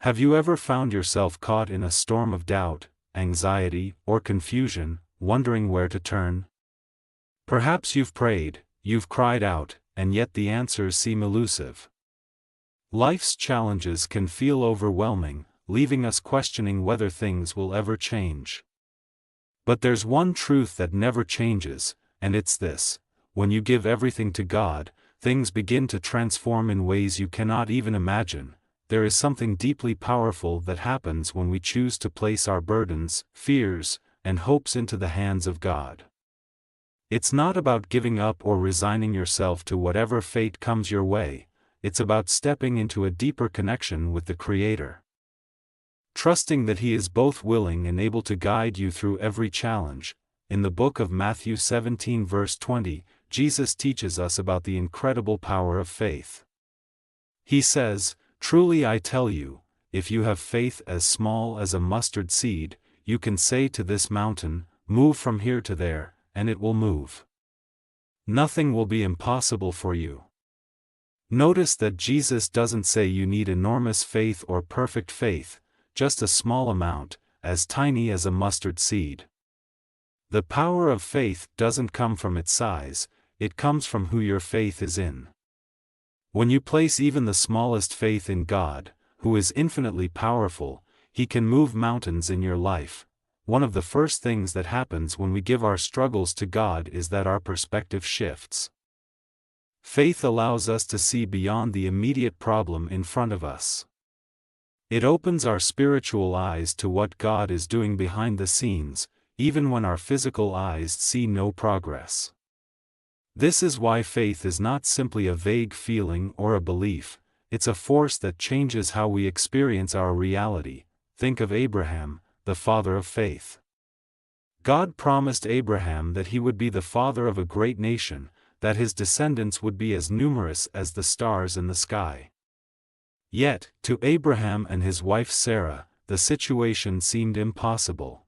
Have you ever found yourself caught in a storm of doubt, anxiety, or confusion, wondering where to turn? Perhaps you've prayed, you've cried out, and yet the answers seem elusive. Life's challenges can feel overwhelming, leaving us questioning whether things will ever change. But there's one truth that never changes, and it's this: when you give everything to God, things begin to transform in ways you cannot even imagine. There is something deeply powerful that happens when we choose to place our burdens, fears, and hopes into the hands of God. It's not about giving up or resigning yourself to whatever fate comes your way, it's about stepping into a deeper connection with the Creator. Trusting that He is both willing and able to guide you through every challenge. In the book of Matthew 17 verse 20, Jesus teaches us about the incredible power of faith. He says, "Truly I tell you, if you have faith as small as a mustard seed, you can say to this mountain, 'Move from here to there,' and it will move. Nothing will be impossible for you." Notice that Jesus doesn't say you need enormous faith or perfect faith, just a small amount, as tiny as a mustard seed. The power of faith doesn't come from its size, it comes from who your faith is in. When you place even the smallest faith in God, who is infinitely powerful, He can move mountains in your life. One of the first things that happens when we give our struggles to God is that our perspective shifts. Faith allows us to see beyond the immediate problem in front of us. It opens our spiritual eyes to what God is doing behind the scenes, even when our physical eyes see no progress. This is why faith is not simply a vague feeling or a belief, it's a force that changes how we experience our reality. Think of Abraham, the father of faith. God promised Abraham that he would be the father of a great nation, that his descendants would be as numerous as the stars in the sky. Yet, to Abraham and his wife Sarah, the situation seemed impossible.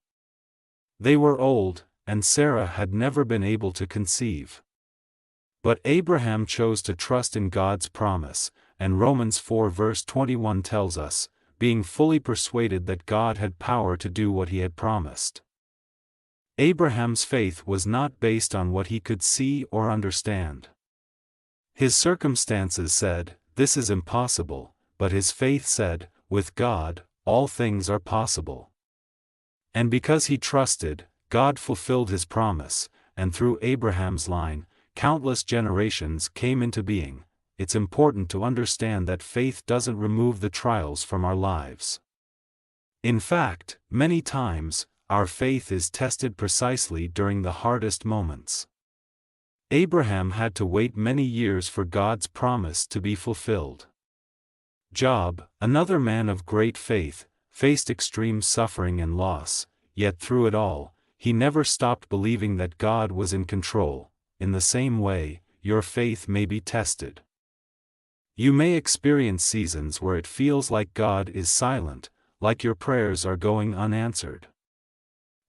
They were old, and Sarah had never been able to conceive. But Abraham chose to trust in God's promise, and Romans 4 verse 21 tells us, being fully persuaded that God had power to do what He had promised. Abraham's faith was not based on what he could see or understand. His circumstances said, "This is impossible," but his faith said, "With God, all things are possible." And because he trusted, God fulfilled His promise, and through Abraham's line, countless generations came into being. It's important to understand that faith doesn't remove the trials from our lives. In fact, many times, our faith is tested precisely during the hardest moments. Abraham had to wait many years for God's promise to be fulfilled. Job, another man of great faith, faced extreme suffering and loss, yet through it all, he never stopped believing that God was in control. In the same way, your faith may be tested. You may experience seasons where it feels like God is silent, like your prayers are going unanswered.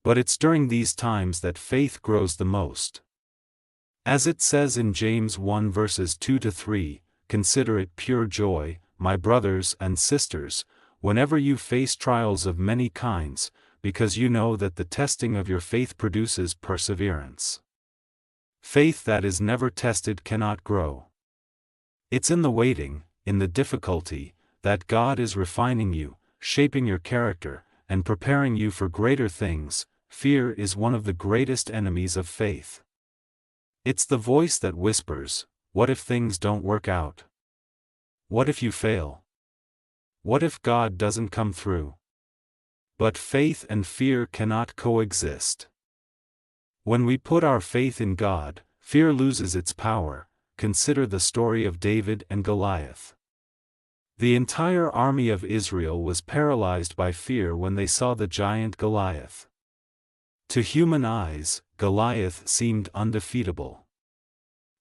But it's during these times that faith grows the most. As it says in James 1 verses 2-3, "Consider it pure joy, my brothers and sisters, whenever you face trials of many kinds, because you know that the testing of your faith produces perseverance." Faith that is never tested cannot grow. It's in the waiting, in the difficulty, that God is refining you, shaping your character, and preparing you for greater things. Fear is one of the greatest enemies of faith. It's the voice that whispers, "What if things don't work out? What if you fail? What if God doesn't come through?" But faith and fear cannot coexist. When we put our faith in God, fear loses its power. Consider the story of David and Goliath. The entire army of Israel was paralyzed by fear when they saw the giant Goliath. To human eyes, Goliath seemed undefeatable.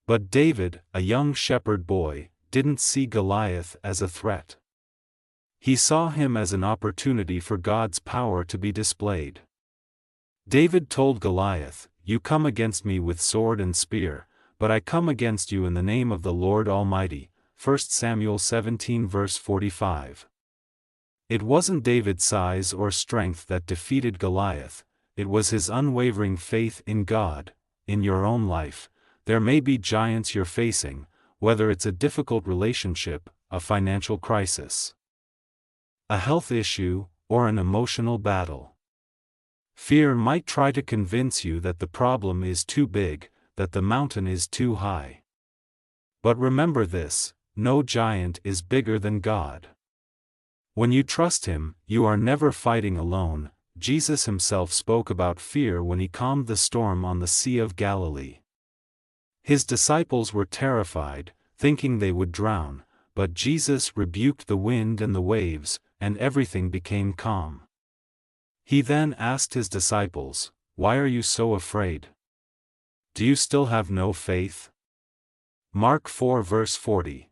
But David, a young shepherd boy, didn't see Goliath as a threat. He saw him as an opportunity for God's power to be displayed. David told Goliath, "You come against me with sword and spear, but I come against you in the name of the Lord Almighty." 1 Samuel 17 verse 45. It wasn't David's size or strength that defeated Goliath, it was his unwavering faith in God. In your own life, there may be giants you're facing, whether it's a difficult relationship, a financial crisis, a health issue, or an emotional battle. Fear might try to convince you that the problem is too big, that the mountain is too high. But remember this: no giant is bigger than God. When you trust Him, you are never fighting alone. Jesus Himself spoke about fear when He calmed the storm on the Sea of Galilee. His disciples were terrified, thinking they would drown, but Jesus rebuked the wind and the waves, and everything became calm. He then asked His disciples, "Why are you so afraid? Do you still have no faith?" Mark 4 verse 40.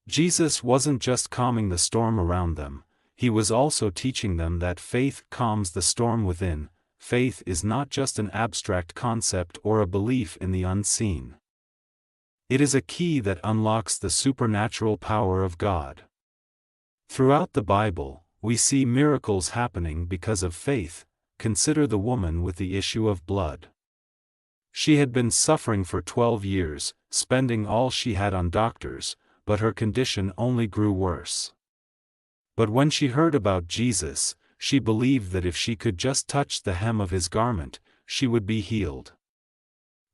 Jesus wasn't just calming the storm around them, He was also teaching them that faith calms the storm within. Faith is not just an abstract concept or a belief in the unseen. It is a key that unlocks the supernatural power of God. Throughout the Bible, we see miracles happening because of faith. Consider the woman with the issue of blood. She had been suffering for 12 years, spending all she had on doctors, but her condition only grew worse. But when she heard about Jesus, she believed that if she could just touch the hem of His garment, she would be healed.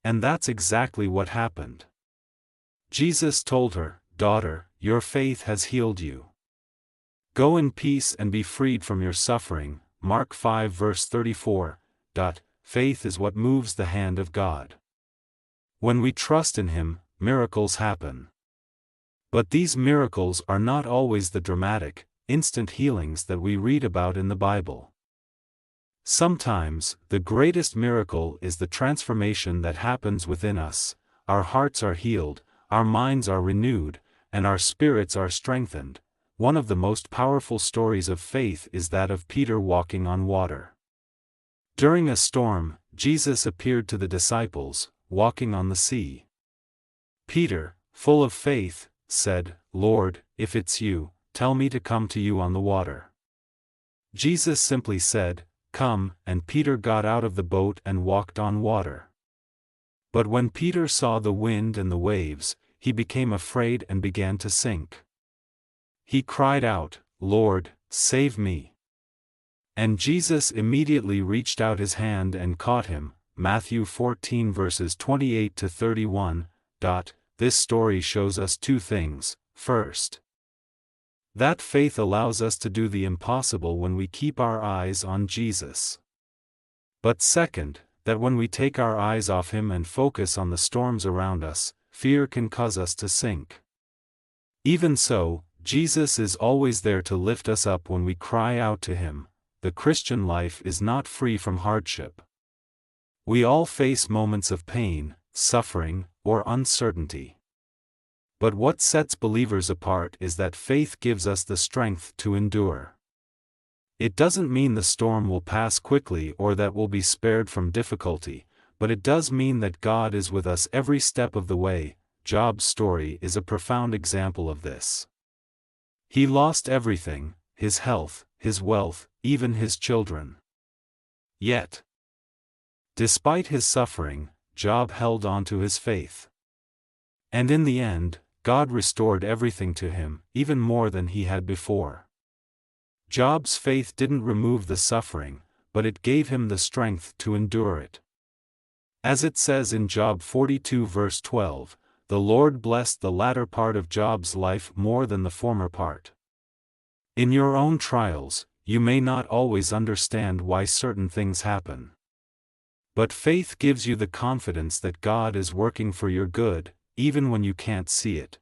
And that's exactly what happened. Jesus told her, "Daughter, your faith has healed you. Go in peace and be freed from your suffering." Mark 5 verse 34. Faith is what moves the hand of God. When we trust in Him, miracles happen. But these miracles are not always the dramatic, instant healings that we read about in the Bible. Sometimes, the greatest miracle is the transformation that happens within us. Our hearts are healed, our minds are renewed, and our spirits are strengthened. One of the most powerful stories of faith is that of Peter walking on water. During a storm, Jesus appeared to the disciples, walking on the sea. Peter, full of faith, said, "Lord, if it's you, tell me to come to you on the water." Jesus simply said, "Come," and Peter got out of the boat and walked on water. But when Peter saw the wind and the waves, he became afraid and began to sink. He cried out, "Lord, save me." And Jesus immediately reached out His hand and caught him. Matthew 14 verses 28 to 31. This story shows us two things. First, that faith allows us to do the impossible when we keep our eyes on Jesus. But second, that when we take our eyes off Him and focus on the storms around us, fear can cause us to sink. Even so, Jesus is always there to lift us up when we cry out to Him. The Christian life is not free from hardship. We all face moments of pain, suffering, or uncertainty. But what sets believers apart is that faith gives us the strength to endure. It doesn't mean the storm will pass quickly or that we'll be spared from difficulty, but it does mean that God is with us every step of the way. Job's story is a profound example of this. He lost everything: his health, his wealth, even his children. Yet, despite his suffering, Job held on to his faith. And in the end, God restored everything to him, even more than he had before. Job's faith didn't remove the suffering, but it gave him the strength to endure it. As it says in Job 42 verse 12, "The Lord blessed the latter part of Job's life more than the former part." In your own trials, you may not always understand why certain things happen. But faith gives you the confidence that God is working for your good, even when you can't see it.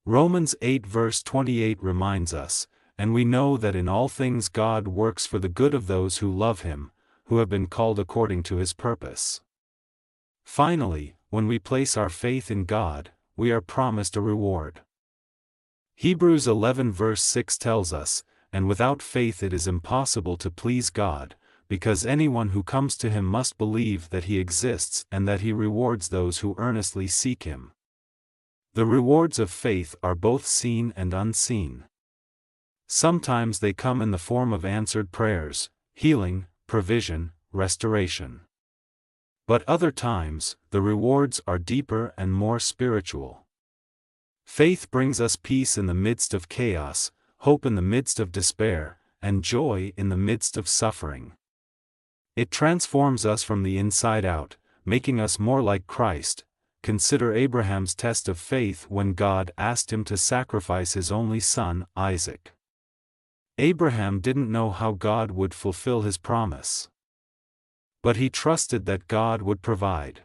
Romans 8 verse 28 reminds us, "And we know that in all things God works for the good of those who love Him, who have been called according to His purpose." Finally, when we place our faith in God, we are promised a reward. Hebrews 11 verse 6 tells us, "And without faith it is impossible to please God, because anyone who comes to Him must believe that He exists and that He rewards those who earnestly seek Him." The rewards of faith are both seen and unseen. Sometimes they come in the form of answered prayers, healing, provision, restoration. But other times, the rewards are deeper and more spiritual. Faith brings us peace in the midst of chaos, hope in the midst of despair, and joy in the midst of suffering. It transforms us from the inside out, making us more like Christ. Consider Abraham's test of faith when God asked him to sacrifice his only son, Isaac. Abraham didn't know how God would fulfill his promise. But he trusted that God would provide.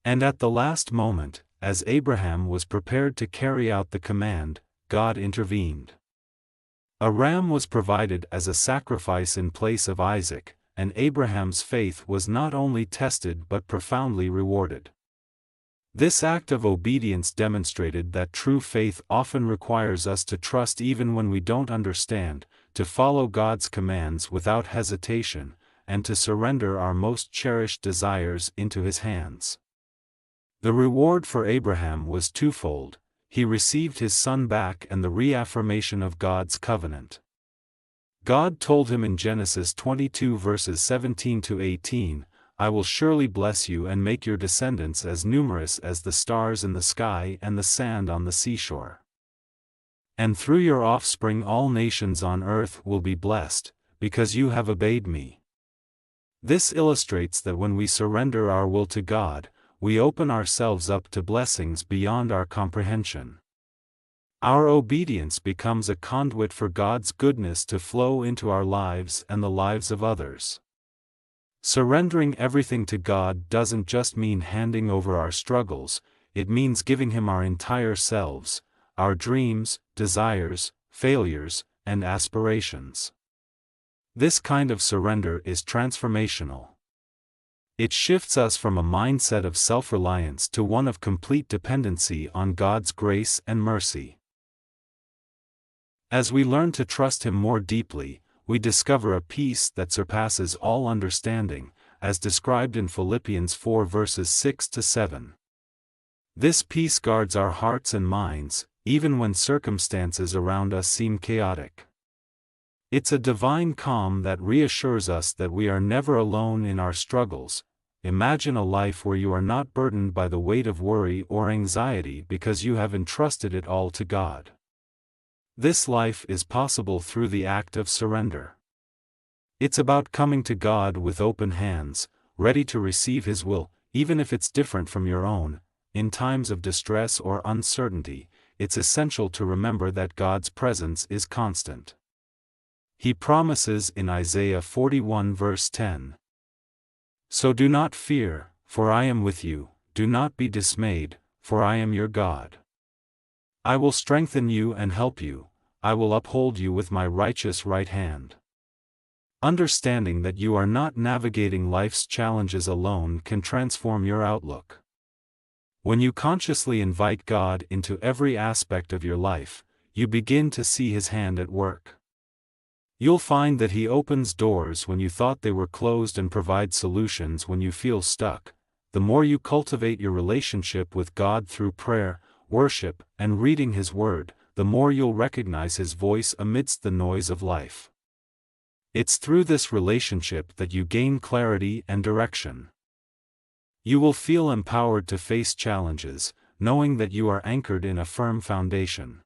And at the last moment, as Abraham was prepared to carry out the command, God intervened. A ram was provided as a sacrifice in place of Isaac, and Abraham's faith was not only tested but profoundly rewarded. This act of obedience demonstrated that true faith often requires us to trust even when we don't understand, to follow God's commands without hesitation, and to surrender our most cherished desires into His hands. The reward for Abraham was twofold: he received his son back and the reaffirmation of God's covenant. God told him in Genesis 22 verses 17 to 18, "I will surely bless you and make your descendants as numerous as the stars in the sky and the sand on the seashore. And through your offspring all nations on earth will be blessed, because you have obeyed me." This illustrates that when we surrender our will to God, we open ourselves up to blessings beyond our comprehension. Our obedience becomes a conduit for God's goodness to flow into our lives and the lives of others. Surrendering everything to God doesn't just mean handing over our struggles, it means giving Him our entire selves, our dreams, desires, failures, and aspirations. This kind of surrender is transformational. It shifts us from a mindset of self-reliance to one of complete dependency on God's grace and mercy. As we learn to trust Him more deeply, we discover a peace that surpasses all understanding, as described in Philippians 4 verses 6 to 7. This peace guards our hearts and minds, even when circumstances around us seem chaotic. It's a divine calm that reassures us that we are never alone in our struggles. Imagine a life where you are not burdened by the weight of worry or anxiety because you have entrusted it all to God. This life is possible through the act of surrender. It's about coming to God with open hands, ready to receive His will, even if it's different from your own. In times of distress or uncertainty, it's essential to remember that God's presence is constant. He promises in Isaiah 41 verse 10, "So do not fear, for I am with you, do not be dismayed, for I am your God. I will strengthen you and help you, I will uphold you with my righteous right hand." Understanding that you are not navigating life's challenges alone can transform your outlook. When you consciously invite God into every aspect of your life, you begin to see His hand at work. You'll find that He opens doors when you thought they were closed and provides solutions when you feel stuck. The more you cultivate your relationship with God through prayer, worship, and reading His Word, the more you'll recognize His voice amidst the noise of life. It's through this relationship that you gain clarity and direction. You will feel empowered to face challenges, knowing that you are anchored in a firm foundation.